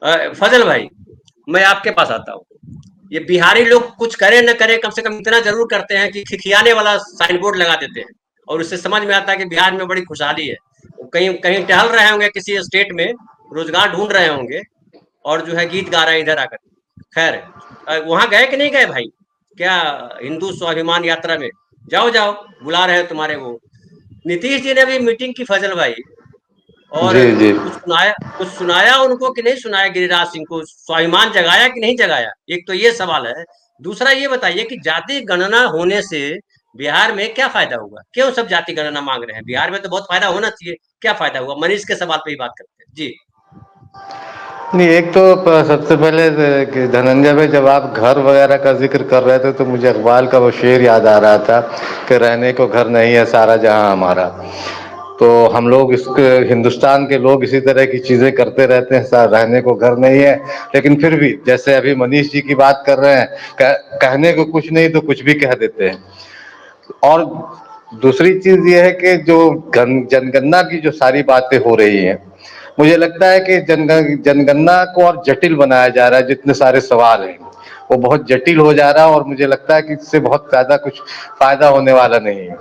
फजल भाई, मैं आपके पास आता हूँ। ये बिहारी लोग कुछ करे न करे, कम से कम इतना जरूर करते हैं कि खिखियाने वाला साइन बोर्ड लगा देते हैं, और उससे समझ में आता है कि बिहार में बड़ी खुशहाली है। कहीं कहीं टहल रहे होंगे किसी स्टेट में, रोजगार ढूंढ रहे होंगे, और जो है गीत गा रहे हैं इधर आकर। खैर, वहां गए कि नहीं गए भाई? क्या हिंदू स्वाभिमान यात्रा में? जाओ जाओ, बुला रहे हैं तुम्हारे वो। नीतीश जी ने भी मीटिंग की फजल भाई, और जी जी। कुछ सुनाया उनको कि नहीं सुनाया? गिरिराज सिंह को स्वाभिमान जगाया कि नहीं जगाया? एक तो ये सवाल है। दूसरा ये बताइए कि जाति गणना होने से बिहार में क्या फायदा होगा? क्यों सब जाति गणना मांग रहे हैं? बिहार में तो बहुत फायदा होना चाहिए। क्या फायदा हुआ? मनीष के सवाल पे ही बात करते हैं जी। नहीं, एक तो सबसे पहले कि धनंजय भाई, जब आप घर वगैरह का जिक्र कर रहे थे तो मुझे इकबाल का वो शेर याद आ रहा था कि रहने को घर नहीं है सारा जहां हमारा। तो हम लोग इस हिंदुस्तान के लोग इसी तरह की चीज़ें करते रहते हैं, रहने को घर नहीं है, लेकिन फिर भी जैसे अभी मनीष जी की बात कर रहे हैं, कहने को कुछ नहीं तो कुछ भी कह देते हैं। और दूसरी चीज ये है कि जो जनगणना की जो सारी बातें हो रही हैं, मुझे लगता है कि जनगणना को और जटिल बनाया जा रहा है। जितने सारे सवाल हैं वो बहुत जटिल हो जा रहा है, और मुझे लगता है कि इससे बहुत ज्यादा कुछ फायदा होने वाला नहीं है।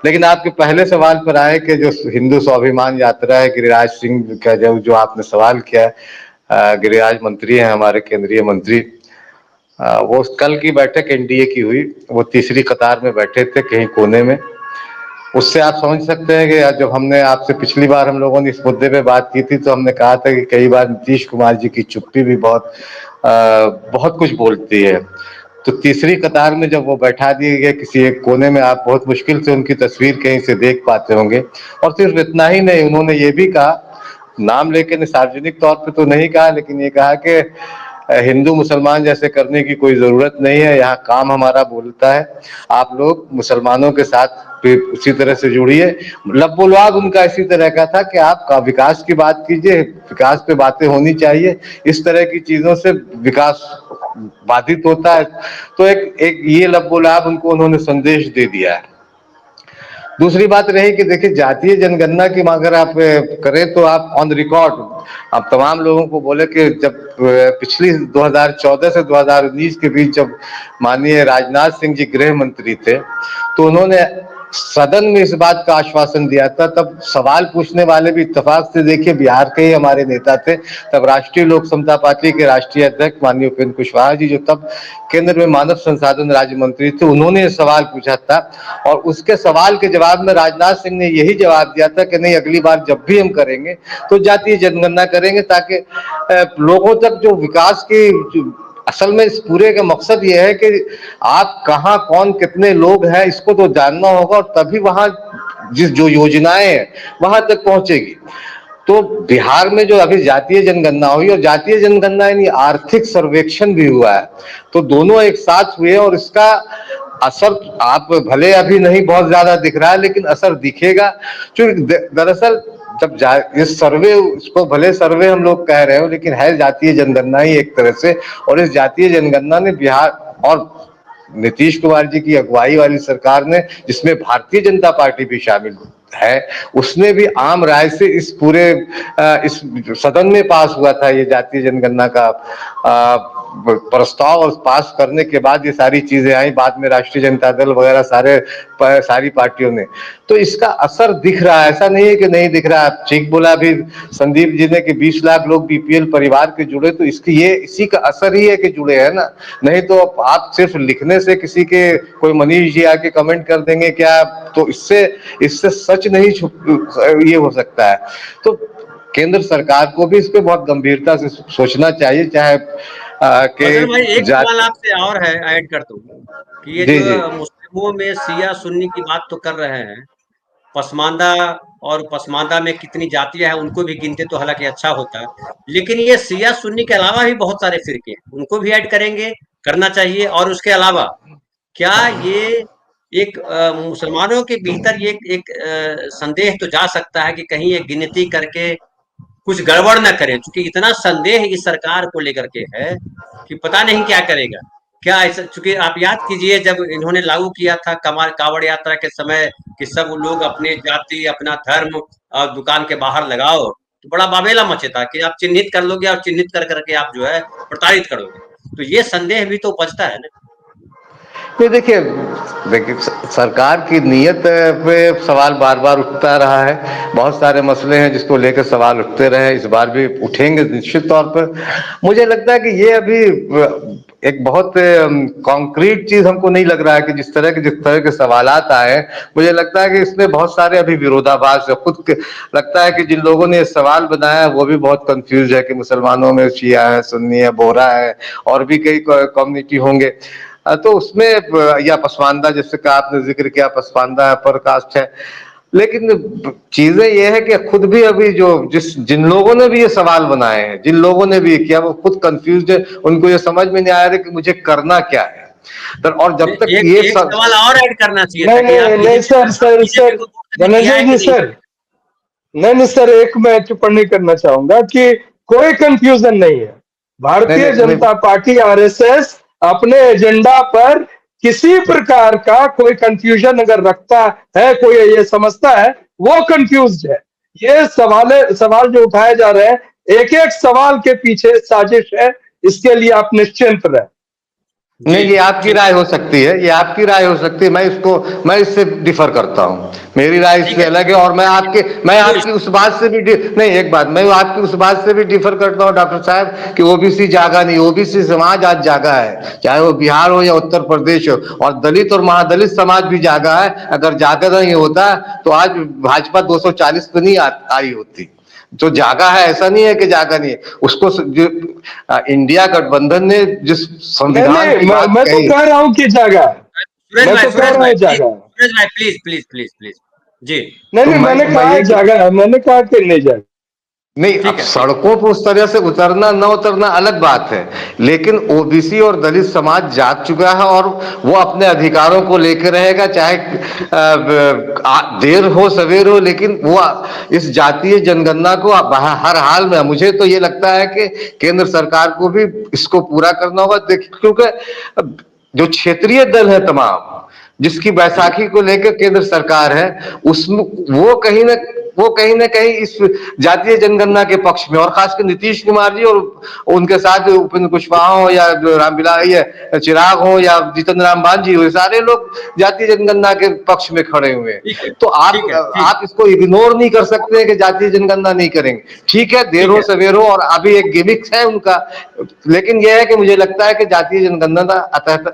लेकिन आपके पहले सवाल पर आए कि जो हिंदू स्वाभिमान यात्रा है, गिरिराज सिंह का जो जो आपने सवाल किया है, गिरिराज मंत्री हैं हमारे केंद्रीय मंत्री। वो कल की बैठक एनडीए की हुई, वो तीसरी कतार में बैठे थे कहीं कोने में। उससे आप समझ सकते हैं कि जब हमने आपसे पिछली बार हम लोगों ने इस मुद्दे पे बात की थी तो हमने कहा था कि कई बार नीतीश कुमार जी की चुप्पी भी बहुत कुछ बोलती है। तो तीसरी कतार में जब वो बैठा दिए गए किसी एक कोने में, आप बहुत मुश्किल से उनकी तस्वीर कहीं से देख पाते होंगे। और सिर्फ इतना ही नहीं, उन्होंने ये भी कहा, नाम लेके सार्वजनिक तौर पे तो नहीं कहा, लेकिन ये कहा कि हिंदू मुसलमान जैसे करने की कोई जरूरत नहीं है, यहाँ काम हमारा बोलता है, आप लोग मुसलमानों के साथ भी उसी तरह से जुड़िए। लबोलवाब उनका इसी तरह का था कि आप का विकास की बात कीजिए, विकास पे बातें होनी चाहिए, इस तरह की चीजों से विकास बाधित होता है। तो एक एक ये लबोलवाब उनको उन्होंने संदेश दे दिया है। दूसरी बात रही कि देखिए, जातीय जनगणना की अगर आप करें तो आप ऑन रिकॉर्ड आप तमाम लोगों को बोले कि जब पिछली 2014 से 2019 के बीच जब माननीय राजनाथ सिंह जी गृह मंत्री थे, तो उन्होंने सदन में इस बात का आश्वासन दिया था। तब सवाल पूछने वाले भी इत्तेफाक से देखिए बिहार के ही हमारे नेता थे। तब राष्ट्रीय लोक समता पार्टी के राष्ट्रीय अध्यक्ष माननीय उपेंद्र कुशवाहा जी, जो तब केंद्र में मानव संसाधन राज्य मंत्री थे, उन्होंने ये सवाल पूछा था। और उसके सवाल के जवाब में राजनाथ सिंह ने यही जवाब दिया था कि नहीं, अगली बार जब भी हम करेंगे तो जातीय जनगणना करेंगे, ताकि लोगों तक जो विकास की असल में इस पूरे का मकसद ये है कि आप कहाँ कौन कितने लोग हैं इसको तो जानना होगा, और तभी वहां जिस जो योजनाएं हैं वहां तक पहुंचेगी। तो बिहार में जो अभी जातीय जनगणना हुई, और जातीय जनगणना यानी आर्थिक सर्वेक्षण भी हुआ है, तो दोनों एक साथ हुए, और इसका असर आप भले अभी नहीं बहुत ज्यादा दिख रहा है, लेकिन असर दिखेगा। क्योंकि दरअसल जब इस सर्वे, इसको भले सर्वे हम लोग कह रहे हो, लेकिन है जातीय जनगणना ही एक तरह से। और इस जातीय जनगणना ने बिहार और नीतीश कुमार जी की अगुवाई वाली सरकार ने, जिसमें भारतीय जनता पार्टी भी शामिल है, उसने भी आम राय से इस पूरे इस सदन में पास हुआ था ये जातीय जनगणना का प्रस्ताव। और पास करने के बाद ये सारी चीजें आई, बाद में राष्ट्रीय जनता दल वगैरह सारी पार्टियों ने। तो इसका असर दिख रहा है, ऐसा नहीं है कि नहीं दिख रहा है। ठीक बोला अभी संदीप जी ने कि 20 लाख लोग बीपीएल परिवार के जुड़े, तो इसकी ये इसी का असर ही है कि जुड़े हैं ना। नहीं तो आप सिर्फ लिखने से किसी के कोई मनीष जी आके कमेंट कर देंगे क्या, तो इससे इससे सच नहीं ये हो सकता है। तो केंद्र सरकार को भी इस पे बहुत गंभीरता से सोचना चाहिए, चाहे फजल भाई, कि एक जात। सवाल आपसे और है, ऐड कर दूं कि ये जी जो जी। मुस्लिमों में शिया सुन्नी की बात तो कर रहे हैं, पसमानदा, और पसमानदा में कितनी जातियां हैं उनको भी गिनते तो हालांकि अच्छा होता। लेकिन ये शिया सुन्नी के अलावा भी बहुत सारे फिरके हैं, उनको भी ऐड करेंगे, करना चाहिए। और उसके अलावा क्या ये एक मुसलमानों के भीतर ये एक संदेह तो जा सकता है कि कहीं ये गिनती करके कुछ गड़बड़ ना करे, क्योंकि इतना संदेह इस सरकार को लेकर के है कि पता नहीं क्या करेगा। क्या ऐसा, चूंकि आप याद कीजिए जब इन्होंने लागू किया था कमाल कावड़ यात्रा के समय कि सब लोग अपने जाति अपना धर्म दुकान के बाहर लगाओ, तो बड़ा बाबेला मचेता कि आप चिन्हित कर लोगे और चिन्हित कर करके आप जो है प्रताड़ित करोगे। तो ये संदेह भी तो उपजता है ना। नहीं देखिए, देखिए सरकार की नीयत पे सवाल बार बार उठता रहा है। बहुत सारे मसले हैं जिसको लेकर सवाल उठते रहे, इस बार भी उठेंगे निश्चित तौर पर। मुझे लगता है कि ये अभी एक बहुत कॉन्क्रीट चीज हमको नहीं लग रहा है कि जिस तरह के सवालात आए, मुझे लगता है कि इसमें बहुत सारे अभी विरोधाभास है। लगता है कि जिन लोगों ने सवाल बनाया है वो भी बहुत कंफ्यूज है कि मुसलमानों में शिया है, सुन्नी है, बोहरा है, और भी कई कम्युनिटी होंगे। तो उसमें या पसमानदा, जैसे का आपने जिक्र किया, पसमानदा अपर कास्ट है। लेकिन चीजें ये है कि खुद भी अभी जिन लोगों ने भी ये सवाल बनाए हैं, जिन लोगों ने भी ये किया, वो खुद कंफ्यूज है। उनको ये समझ में नहीं आ रहा कि मुझे करना क्या है। तो और जब तक एक ये एक सब सवाल और ऐड करना चाहिए था नहीं कि आप नहीं नहीं सर, सर बीजेपी सर को वोट कभी दिया धनंजय है जी कि नहीं। सर, नहीं नहीं सर, एक मैं टिप्पणी करना चाहूंगा कि कोई कंफ्यूजन नहीं है। नहीं भारतीय नहीं नहीं जनता पार्टी आरएसएस अपने एजेंडा पर किसी प्रकार का कोई कंफ्यूजन अगर रखता है, कोई ये समझता है, वो कंफ्यूज्ड है। ये सवाल जो उठाए जा रहे हैं, एक एक सवाल के पीछे साजिश है, इसके लिए आप निश्चिंत रहें। नहीं, जी ये जी आपकी ठीक राय हो सकती है, ये आपकी राय हो सकती है। मैं इससे डिफर करता हूँ। मेरी राय ठीक इससे है। अलग है, और मैं तो आपकी उस बात से भी नहीं, एक बात, मैं आपकी उस बात से भी डिफर करता हूँ डॉक्टर साहब कि ओबीसी जागा नहीं, ओबीसी समाज आज जागा है, चाहे वो बिहार हो या उत्तर प्रदेश हो। और दलित और महादलित समाज भी जागा है। अगर जागा नहीं होता तो आज भाजपा 240 पे नहीं आई होती। जो जागा है, ऐसा नहीं है कि जागा नहीं है। उसको इंडिया गठबंधन ने जिस नहीं संविधान नहीं, की बात मैं तो कही। कह रहा हूं कि जागा, मैं तो कह सूरज रहा भाई हूं प्लीज, जागा। सूरज भाई please please please please please. जी नहीं तो नहीं, मैंने मैं कहा है ये जागा है, मैंने कहा कि नहीं जागा। नहीं, अब ठीक है ठीक है। सड़कों पर उस तरह से उतरना न उतरना अलग बात है, लेकिन ओबीसी और दलित समाज जाग चुका है, और वो अपने अधिकारों को लेकर रहेगा, चाहे देर हो सवेर हो। लेकिन वो इस जातीय जनगणना को हर हाल में, मुझे तो ये लगता है कि केंद्र सरकार को भी इसको पूरा करना होगा। क्योंकि जो क्षेत्रीय दल है तमाम, जिसकी बैसाखी को लेकर केंद्र सरकार है, उसमें वो कहीं ना कहीं इस जातीय जनगणना के पक्ष में, और खासकर नीतीश कुमार जी और उनके साथ उपेंद्र कुशवाहा हो या रामविलास ये चिराग हो या जीतन राम मांझी हो, सारे लोग जातीय जनगणना के पक्ष में खड़े हुए ठीक है हैं। तो ठीक है ठीक आप इसको इग्नोर नहीं कर सकते कि जातीय जनगणना नहीं करेंगे। ठीक है, देर ठीक हो है सवेर हो, और अभी एक गिमिक्स है उनका। लेकिन यह है कि मुझे लगता है कि जातीय जनगणना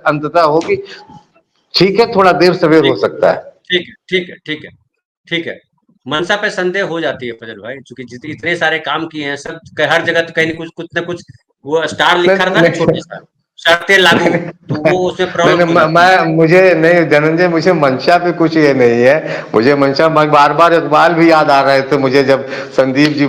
अंततः होगी। ठीक है, थोड़ा देर सवेर हो ठीक सकता है। ठीक है ठीक है ठीक है ठीक है। मनसा पे संदेह हो जाती है फजल भाई, क्योंकि इतने सारे काम किए हैं सब, हर जगह तो कहीं न कुछ कुछ न कुछ वो स्टार लिखा नहीं रहता है ना नहीं छोटा सा, शर्तें लागू, नहीं तो वो उसमें नहीं प्रॉब्लम नहीं, हो जाती है। मुझे नहीं धनंजय, मुझे मंशा पे कुछ ये नहीं है। मुझे मंशा, बार बार इकबाल भी याद आ रहे थे मुझे, जब संदीप जी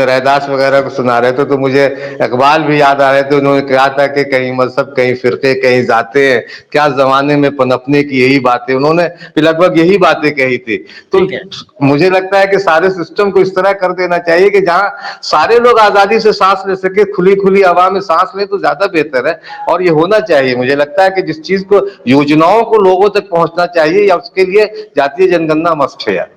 रैदास वगैरह को सुना रहे थे, तो मुझे इकबाल भी याद आ रहे थे। उन्होंने कहा था कि कहीं मजहब, कहीं फिरके, कहीं जाते हैं, क्या जमाने में पनपने की यही बातें, उन्होंने भी लगभग यही बातें कही थी। तो ठीक है मुझे लगता है कि सारे सिस्टम को इस तरह कर देना चाहिए कि जहां सारे लोग आजादी से सांस ले सके, खुली खुली हवा में सांस ले, तो ज्यादा बेहतर है। और ये होना चाहिए। मुझे लगता है कि जिस चीज को, योजनाओं को लोगों तक पहुंचना चाहिए, या उसके लिए जातीय जनगणना मस्ट है यार।